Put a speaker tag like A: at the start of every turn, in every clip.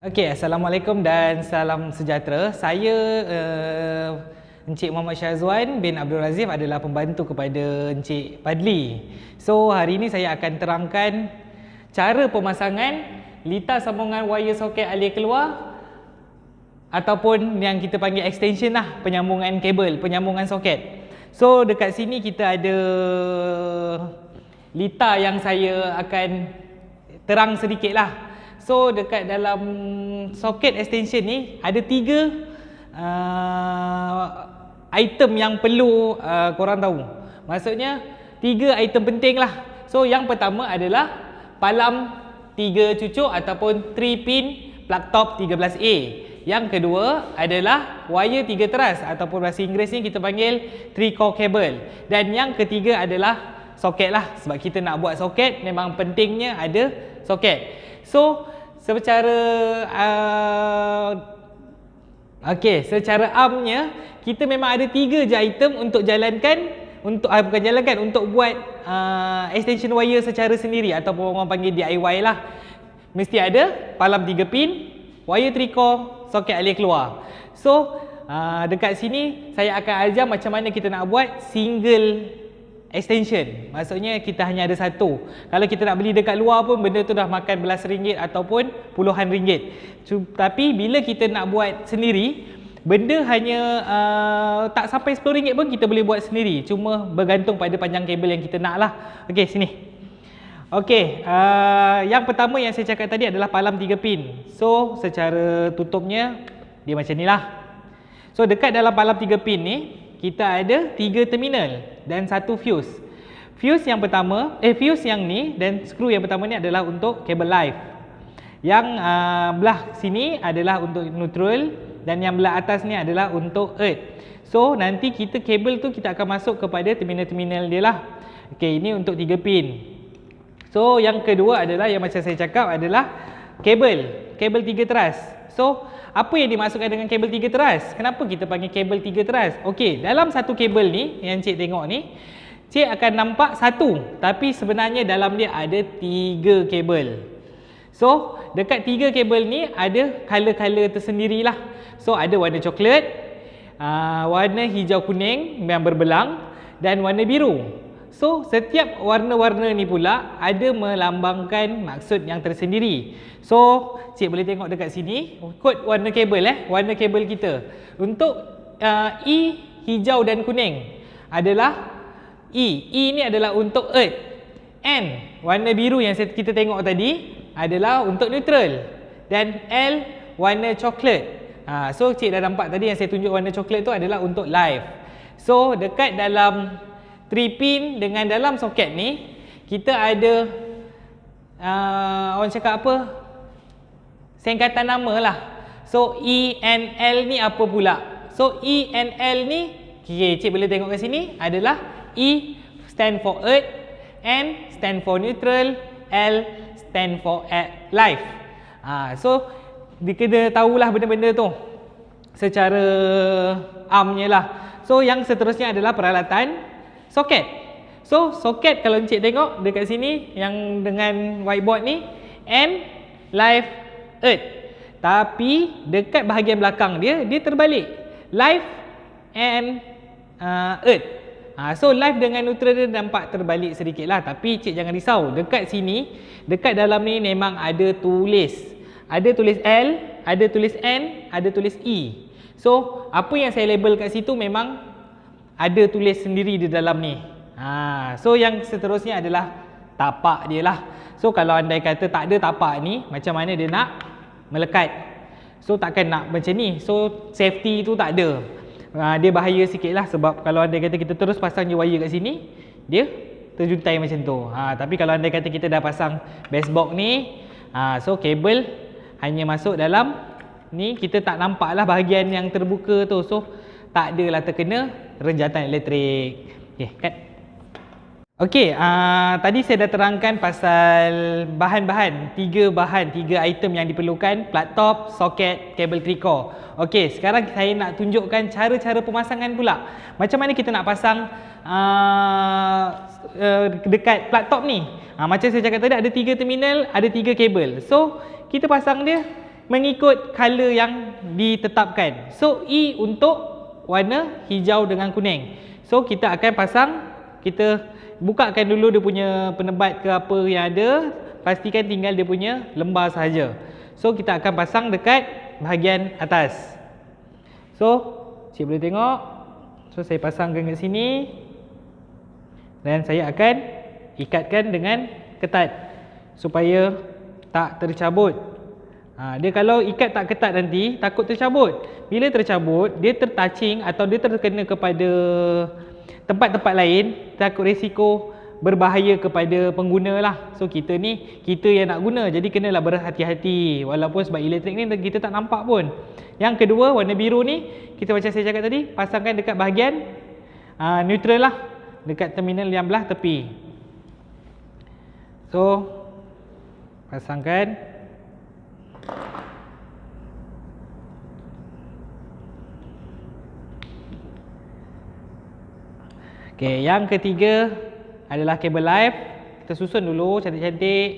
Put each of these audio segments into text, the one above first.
A: Okey, Assalamualaikum dan salam sejahtera. Saya Encik Muhammad Syazwan bin Abdul Razif adalah pembantu kepada Encik Padli. So, hari ini saya akan terangkan cara pemasangan litar sambungan wire soket alir keluar ataupun yang kita panggil extension lah, penyambungan kabel, penyambungan soket. So, dekat sini kita ada litar yang saya akan terang sedikit lah. So dekat dalam soket extension ni ada 3 item yang perlu korang tahu. Maksudnya 3 item penting lah. So yang pertama adalah palam 3 cucuk ataupun 3 pin plug top 13A. Yang kedua adalah wire 3 teras ataupun bahasa Inggeris ni kita panggil 3 core cable. Dan yang ketiga adalah soket lah. Sebab kita nak buat soket memang pentingnya ada soket. So secara secara amnya kita memang ada 3 je item untuk jalankan, untuk bukan jalankan, untuk buat extension wire secara sendiri ataupun orang panggil DIY lah. Mesti ada palam 3 pin, wire 3 core, soket alir keluar. So dekat sini saya akan ajar macam mana kita nak buat single extension. Maksudnya kita hanya ada satu. Kalau kita nak beli dekat luar pun benda tu dah makan belas ringgit ataupun puluhan ringgit. Tapi bila kita nak buat sendiri, benda hanya tak sampai RM10 pun kita boleh buat sendiri. Cuma bergantung pada panjang kabel yang kita nak lah. Okey, sini. Okey, yang pertama yang saya cakap tadi adalah palam 3 pin. So secara tutupnya dia macam ni lah. So dekat dalam palam 3 pin ni kita ada 3 terminal dan 1 fuse. Fuse yang pertama, fuse yang ni dan skru yang pertama ni adalah untuk kabel live. Yang belah sini adalah untuk neutral dan yang belah atas ni adalah untuk earth. So nanti kita kabel tu kita akan masuk kepada terminal-terminal dia lah. Okey, ini untuk 3 pin. So yang kedua adalah yang macam saya cakap adalah kabel 3 teras. So apa yang dimasukkan dengan kabel 3 teras? Kenapa kita panggil kabel 3 teras? Okey, dalam satu kabel ni yang cik tengok ni, cik akan nampak satu, tapi sebenarnya dalam dia ada 3 kabel. So, dekat 3 kabel ni ada color-color tersendirilah. So, ada warna coklat, warna hijau kuning yang berbelang dan warna biru. So, setiap warna-warna ni pula ada melambangkan maksud yang tersendiri. So, cik boleh tengok dekat sini, kod warna kabel warna kabel kita. Untuk E, hijau dan kuning adalah E. E ni adalah untuk earth. N, warna biru yang kita tengok tadi adalah untuk neutral. Dan L, warna coklat. So, cik dah nampak tadi yang saya tunjuk warna coklat tu adalah untuk live. So, dekat dalam 3 pin dengan dalam soket ni kita ada orang cakap apa, singkatan nama lah. So E and L ni apa pula? So E and L ni, okay, cik boleh tengok kat sini adalah E stand for earth, N stand for neutral, L stand for live. So dia kena tahulah benda-benda tu secara amnya lah. So yang seterusnya adalah peralatan soket. So soket kalau encik tengok dekat sini yang dengan whiteboard ni, N, live, earth. Tapi dekat bahagian belakang dia terbalik. Live and earth. So live dengan neutral dia nampak terbalik sedikit lah. Tapi cik jangan risau. Dekat sini, dekat dalam ni memang ada tulis. Ada tulis L, ada tulis N, ada tulis E. So apa yang saya label kat situ memang ada tulis sendiri di dalam ni. So yang seterusnya adalah tapak dia lah. So kalau andai kata tak ada tapak ni, macam mana dia nak melekat? So takkan nak macam ni. So safety tu tak ada. Dia bahaya sikit lah. Sebab kalau andai kata kita terus pasang je wire kat sini, dia terjuntai macam tu. Tapi kalau andai kata kita dah pasang base box ni, so kabel hanya masuk dalam ni, kita tak nampak lah bahagian yang terbuka tu. So tak adalah terkena renjatan elektrik. Okay, cut. Okey, tadi saya dah terangkan pasal bahan-bahan, 3 item yang diperlukan, plug top, soket, kabel 3 core. Okey, sekarang saya nak tunjukkan cara-cara pemasangan pula. Macam mana kita nak pasang dekat plug top ni. Macam saya cakap tadi ada 3 terminal, ada 3 kabel. So, kita pasang dia mengikut color yang ditetapkan. So E untuk warna hijau dengan kuning. So kita akan pasang, kita bukakan dulu dia punya penebat ke apa yang ada, pastikan tinggal dia punya lembar sahaja. So kita akan pasang dekat bahagian atas. So cik boleh tengok. So saya pasangkan kat sini dan saya akan ikatkan dengan ketat supaya tak tercabut. Dia kalau ikat tak ketat nanti takut tercabut. Bila tercabut, dia tertouching atau dia terkena kepada tempat-tempat lain, takut risiko berbahaya kepada pengguna lah. So kita ni, kita yang nak guna, jadi kenalah berhati-hati. Walaupun sebab elektrik ni kita tak nampak pun. Yang kedua, warna biru ni, kita macam saya cakap tadi, pasangkan dekat bahagian neutral lah, dekat terminal yang belah tepi. So pasangkan. Okey, yang ketiga adalah kabel live. Kita susun dulu cantik-cantik.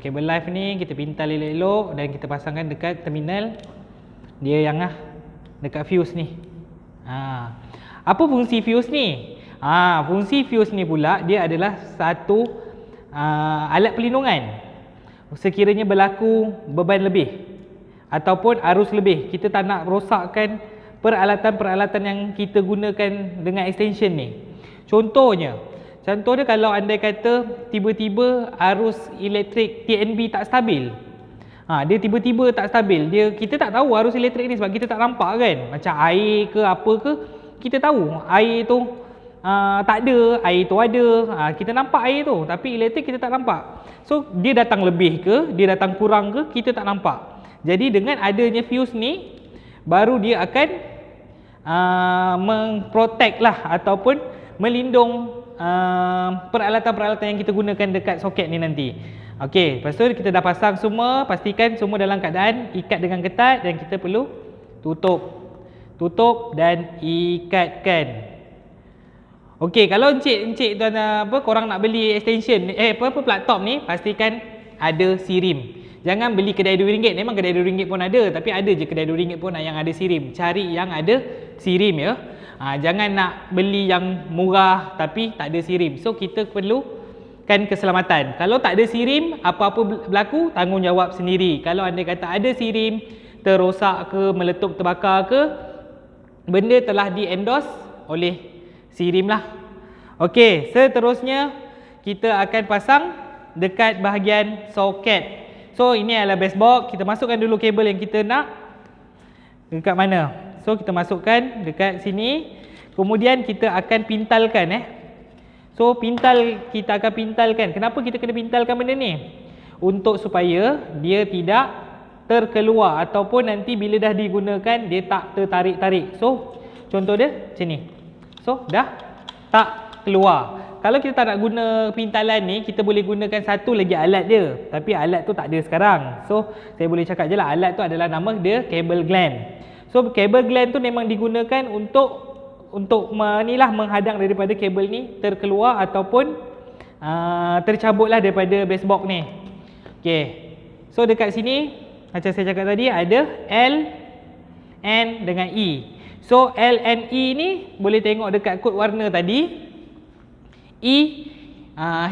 A: Kabel live ni kita pintal elok-elok dan kita pasangkan dekat terminal dia yang dekat fuse ni. Apa fungsi fuse ni? Fungsi fuse ni pula dia adalah satu alat pelindungan. Sekiranya berlaku beban lebih ataupun arus lebih, kita tak nak rosakkan peralatan-peralatan yang kita gunakan dengan extension ni. Contohnya kalau andai kata tiba-tiba arus elektrik TNB tak stabil. Dia tiba-tiba tak stabil. Kita tak tahu arus elektrik ni sebab kita tak nampak kan. Macam air ke apa ke, kita tahu air tu tak ada, air tu ada. Kita nampak air tu tapi elektrik kita tak nampak. So dia datang lebih ke, dia datang kurang ke, kita tak nampak. Jadi dengan adanya fuse ni baru dia akan memprotect lah ataupun melindung peralatan-peralatan yang kita gunakan dekat soket ni nanti. Okey, lepas tu kita dah pasang semua, pastikan semua dalam keadaan ikat dengan ketat dan kita perlu tutup dan ikatkan. Okey, kalau encik tuan korang nak beli extension plug top ni, pastikan ada sirim. Jangan beli kedai RM2. Memang kedai RM2 pun ada, tapi ada je kedai RM2 pun yang ada sirim. Cari yang ada sirim ya. Jangan nak beli yang murah tapi tak ada sirim. So kita perlukan keselamatan. Kalau tak ada sirim, apa-apa berlaku tanggungjawab sendiri. Kalau andai kata ada sirim, terrosak ke, meletup, terbakar ke, benda telah di-endorse oleh sirim lah. Okey, seterusnya kita akan pasang dekat bahagian soket. So ini adalah base box. Kita masukkan dulu kabel yang kita nak dekat mana. So kita masukkan dekat sini. Kemudian kita akan pintalkan So kita akan pintalkan. Kenapa kita kena pintalkan benda ni? Untuk supaya dia tidak terkeluar ataupun nanti bila dah digunakan dia tak tertarik-tarik. So contoh dia macam ni. So dah tak keluar. Kalau kita tak nak guna pintalan ni, kita boleh gunakan satu lagi alat dia. Tapi alat tu tak ada sekarang. So saya boleh cakap je lah, alat tu adalah nama dia cable gland. So cable gland tu memang digunakan untuk menghadang daripada kabel ni terkeluar ataupun tercabutlah daripada base box ni. Okey. So dekat sini macam saya cakap tadi ada L, N dengan E. So L, N, E ni boleh tengok dekat kod warna tadi. E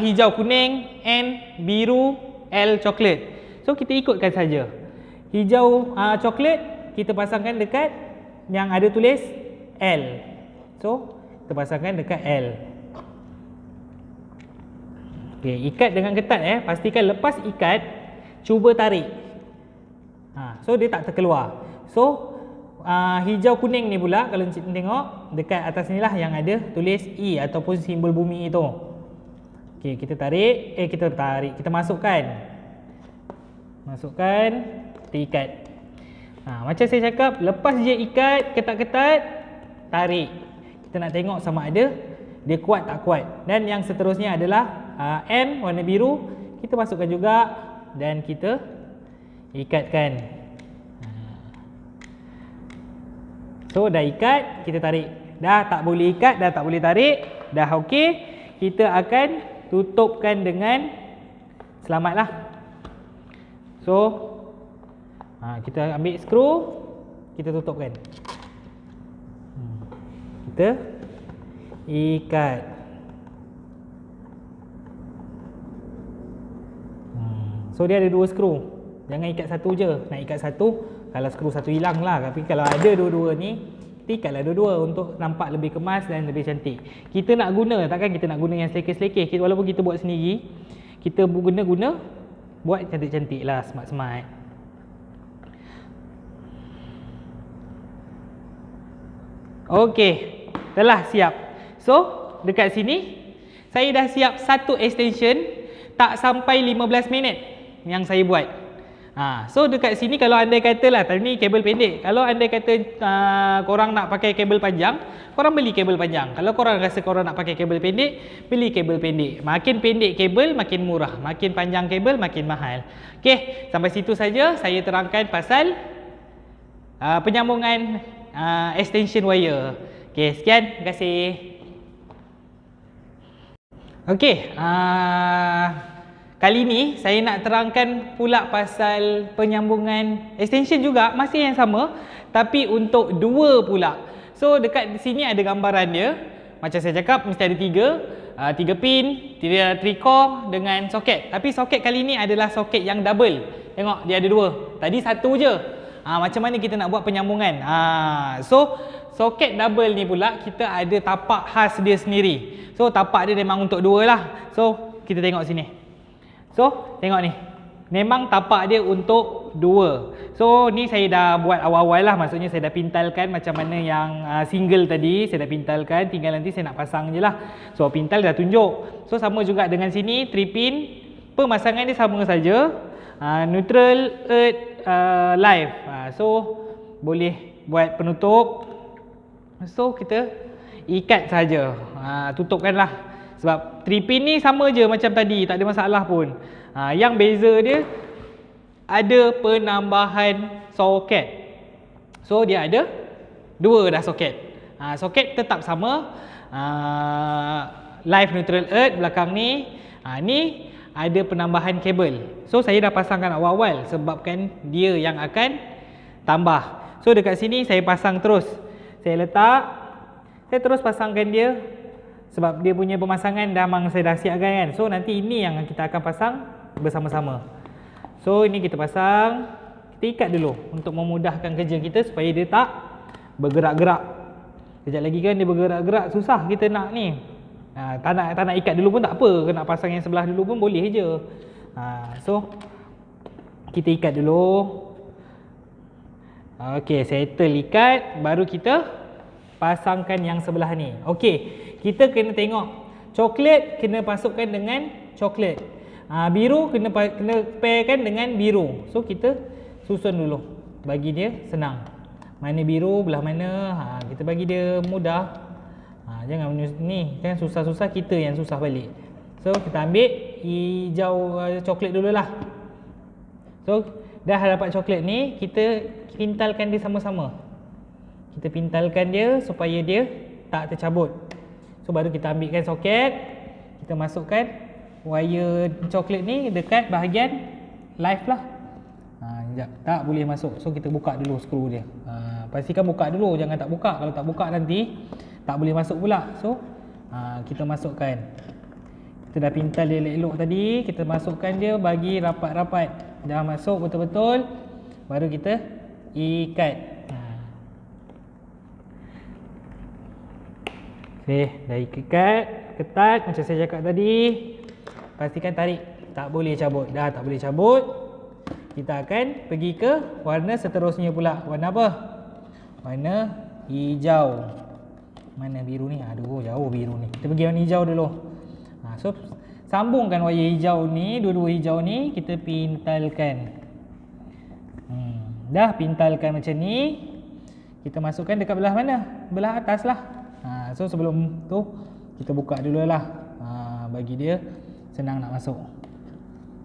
A: hijau kuning, N biru, L coklat. So kita ikutkan saja. Hijau coklat kita pasangkan dekat yang ada tulis L. So kita pasangkan dekat L. Okey, ikat dengan ketat pastikan lepas ikat cuba tarik. So dia tak terkeluar. So hijau kuning ni pula kalau encik tengok dekat atas ni lah yang ada tulis E ataupun simbol bumi itu. Okey, kita tarik, kita masukkan, kita ikat. Macam saya cakap, lepas je ikat ketat-ketat, tarik. Kita nak tengok sama ada dia kuat tak kuat. Dan yang seterusnya adalah N warna biru, kita masukkan juga dan kita ikatkan. So dah ikat, kita tarik. Dah tak boleh ikat, dah tak boleh tarik, dah okey. Kita akan tutupkan dengan selamatlah. So Kita ambil skru, kita tutupkan. Kita ikat. So dia ada 2 skru. Jangan ikat satu je. Nak ikat satu, kalau skru satu hilang lah. Tapi kalau ada dua-dua ni, ikatlah dua-dua untuk nampak lebih kemas dan lebih cantik. Kita nak guna, takkan kita nak guna yang selekeh-selekeh. Walaupun kita buat sendiri, kita guna buat cantik-cantik lah, smart-smart. Okey, telah siap. So, dekat sini saya dah siap satu extension tak sampai 15 minit yang saya buat. So dekat sini kalau andai kata lah, tadi ni kabel pendek. Kalau andai kata korang nak pakai kabel panjang, korang beli kabel panjang. Kalau korang rasa korang nak pakai kabel pendek, beli kabel pendek. Makin pendek kabel makin murah, makin panjang kabel makin mahal. Okey, sampai situ saja saya terangkan pasal penyambungan extension wire. Okey, sekian, terima kasih. Okey, kali ni saya nak terangkan pula pasal penyambungan extension juga, masih yang sama tapi untuk dua pula. So dekat sini ada gambaran dia. Macam saya cakap mesti ada tiga pin, 3 core dengan soket. Tapi soket kali ni adalah soket yang double. Tengok dia ada 2. Tadi satu je. Macam mana kita nak buat penyambungan? So soket double ni pula kita ada tapak khas dia sendiri. So tapak dia memang untuk 2 lah. So kita tengok sini. So, tengok ni. Memang tapak dia untuk 2. So, ni saya dah buat awal-awal lah. Maksudnya saya dah pintalkan macam mana yang single tadi. Saya dah pintalkan. Tinggal nanti saya nak pasang je lah. So, pintal dah tunjuk. So, sama juga dengan sini. 3 pin. Pemasangan dia sama saja. Neutral, earth, live. So, boleh buat penutup. So, kita ikat saja. Tutupkanlah. Sebab 3 pin ni sama je macam tadi, tak ada masalah pun. Yang beza dia ada penambahan soket. So dia ada 2 dah soket. Soket tetap sama. Live, neutral, earth belakang ni. Ni ada penambahan kabel. So saya dah pasangkan awal-awal sebabkan dia yang akan tambah. So dekat sini saya pasang terus. Saya letak, saya terus pasangkan dia. Sebab dia punya pemasangan memang saya dah siapkan kan. So nanti ini yang kita akan pasang bersama-sama. So ini kita pasang. Kita ikat dulu untuk memudahkan kerja kita supaya dia tak bergerak-gerak. Sekejap lagi kan dia bergerak-gerak, susah kita nak ni. Tak nak ikat dulu pun tak apa. Nak pasang yang sebelah dulu pun boleh je. So kita ikat dulu. Okey, settle ikat. Baru kita pasangkan yang sebelah ni. Okey. Kita kena tengok coklat kena masukkan dengan coklat. Biru kena pairkan dengan biru. So kita susun dulu. Bagi dia senang. Mana biru belah mana, kita bagi dia mudah. Jangan ni, jangan susah-susah, kita yang susah balik. So kita ambil hijau coklat dululah. So dah dapat coklat ni, kita pintalkan dia sama-sama. Kita pintalkan dia supaya dia tak tercabut. So baru kita ambilkan soket, kita masukkan wire coklat ni dekat bahagian live lah. Sekejap, tak boleh masuk. So kita buka dulu skru dia. Pastikan buka dulu, jangan tak buka. Kalau tak buka nanti tak boleh masuk pula. So kita masukkan. Kita dah pintal dia elok-elok tadi, kita masukkan dia bagi rapat-rapat. Dah masuk betul-betul, baru kita ikat. Dah ikat ketat macam saya cakap tadi. Pastikan tarik, tak boleh cabut. Dah tak boleh cabut, kita akan pergi ke warna seterusnya pula. Warna apa? Warna hijau. Mana biru ni? Aduh, jauh biru ni. Kita pergi warna hijau dulu. So sambungkan wire hijau ni, dua-dua hijau ni kita pintalkan. Dah pintalkan macam ni, kita masukkan dekat belah mana? Belah atas lah. So sebelum tu kita buka dulu lah, bagi dia senang nak masuk.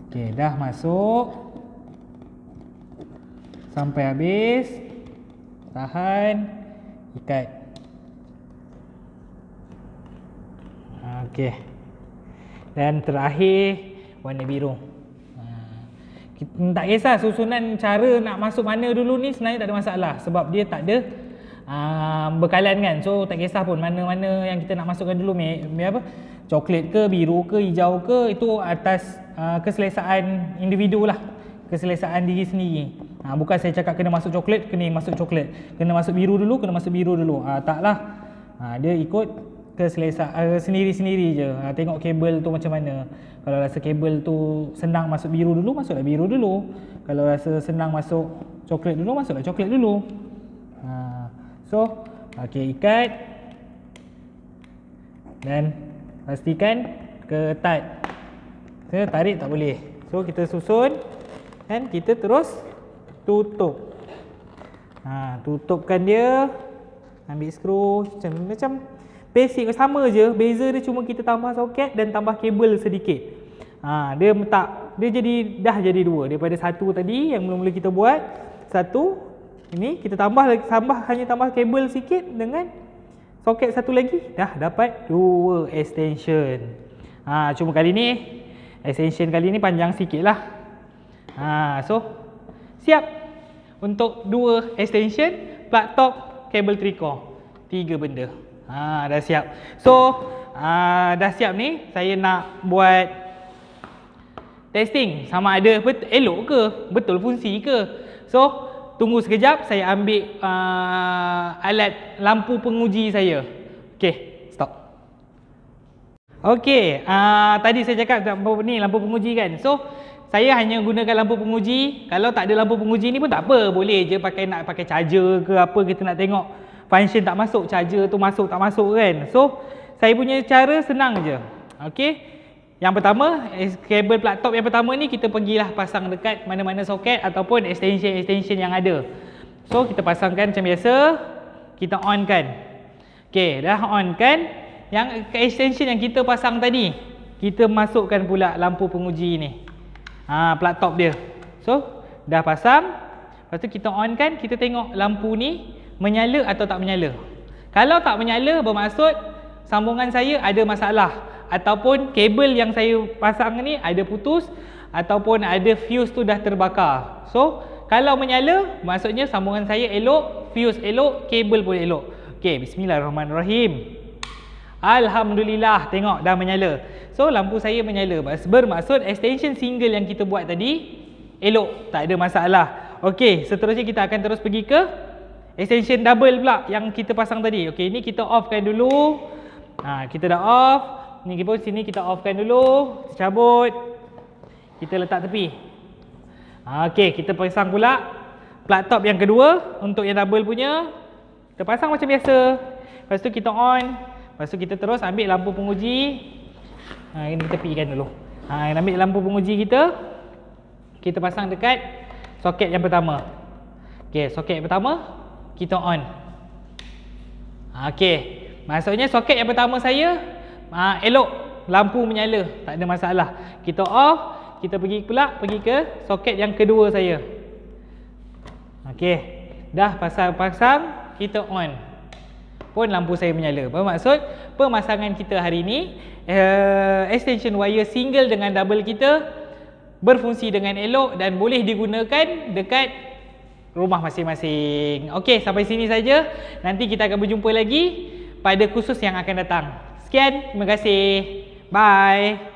A: Okey, dah masuk sampai habis. Tahan, ikat. Okey. Dan terakhir warna biru. Tak kisah susunan cara nak masuk mana dulu ni sebenarnya tak ada masalah sebab dia tak ada bekalan kan. So tak kisah pun mana-mana yang kita nak masukkan dulu, apa, coklat ke, biru ke, hijau ke, itu atas keselesaan individu lah, keselesaan diri sendiri. Bukan saya cakap kena masuk coklat, kena masuk coklat, kena masuk biru dulu, kena masuk biru dulu. Taklah. Dia ikut keselesaan sendiri-sendiri je. Tengok kabel tu macam mana. Kalau rasa kabel tu senang masuk biru dulu, masuklah biru dulu. Kalau rasa senang masuk coklat dulu, masuklah coklat dulu. So, okey, ikat dan pastikan ketat. Kita tarik tak boleh. So, kita susun dan kita terus tutup. Tutupkan dia. Ambil skru macam basic sama je. Beza dia cuma kita tambah soket dan tambah kabel sedikit. Dia jadi dua. Daripada satu tadi yang mula-mula kita buat, satu ini kita hanya tambah kabel sikit dengan soket satu lagi, dah dapat dua extension. Cuma kali ni extension kali ni panjang sikit lah. So siap untuk dua extension, plug top, kabel 3 benda. Dah siap. So dah siap ni, saya nak buat testing sama ada elok ke, betul fungsi ke. So tunggu sekejap, saya ambil alat lampu penguji saya. Okey, stop. Okey, tadi saya cakap ni lampu penguji kan. So saya hanya gunakan lampu penguji. Kalau tak ada lampu penguji ni pun tak apa, boleh je nak pakai charger ke apa, kita nak tengok function tak masuk, charger tu masuk tak masuk kan. So saya punya cara senang je. Okey, yang pertama, kabel plug top yang pertama ni kita pergilah pasang dekat mana-mana soket ataupun extension yang ada. So kita pasangkan macam biasa, kita on kan. Okey, dah on kan. Yang extension yang kita pasang tadi, kita masukkan pula lampu penguji ni. Plug top dia. So dah pasang. Lepas tu kita on kan, kita tengok lampu ni menyala atau tak menyala. Kalau tak menyala, bermaksud sambungan saya ada masalah, ataupun kabel yang saya pasang ni ada putus, ataupun ada fuse tu dah terbakar. So kalau menyala, maksudnya sambungan saya elok, fuse elok, kabel pun elok. Okey, bismillahirrahmanirrahim. Alhamdulillah, tengok dah menyala. So lampu saya menyala, bermaksud extension single yang kita buat tadi elok, tak ada masalah. Okey, seterusnya kita akan terus pergi ke extension double pula yang kita pasang tadi. Okey, ni kita offkan dulu. Kita dah off. Ni pun sini kita offkan dulu, kita cabut, kita letak tepi. Okey, kita pasang pula plug top yang kedua untuk yang double punya. Kita pasang macam biasa. Lepas tu kita on. Lepas tu kita terus ambil lampu penguji. Ini kita tepikan dulu. Ambil lampu penguji kita. Kita pasang dekat soket yang pertama. Okey, soket yang pertama kita on. Okey, maksudnya soket yang pertama saya elok, lampu menyala, tak ada masalah. Kita off, kita pergi ke soket yang kedua saya. Okey, dah pasang, kita on, pun lampu saya menyala. Bermaksud pemasangan kita hari ini, extension wire single dengan double kita berfungsi dengan elok dan boleh digunakan dekat rumah masing-masing. Okey, sampai sini saja. Nanti kita akan berjumpa lagi pada kursus yang akan datang. Sekian, terima kasih. Bye.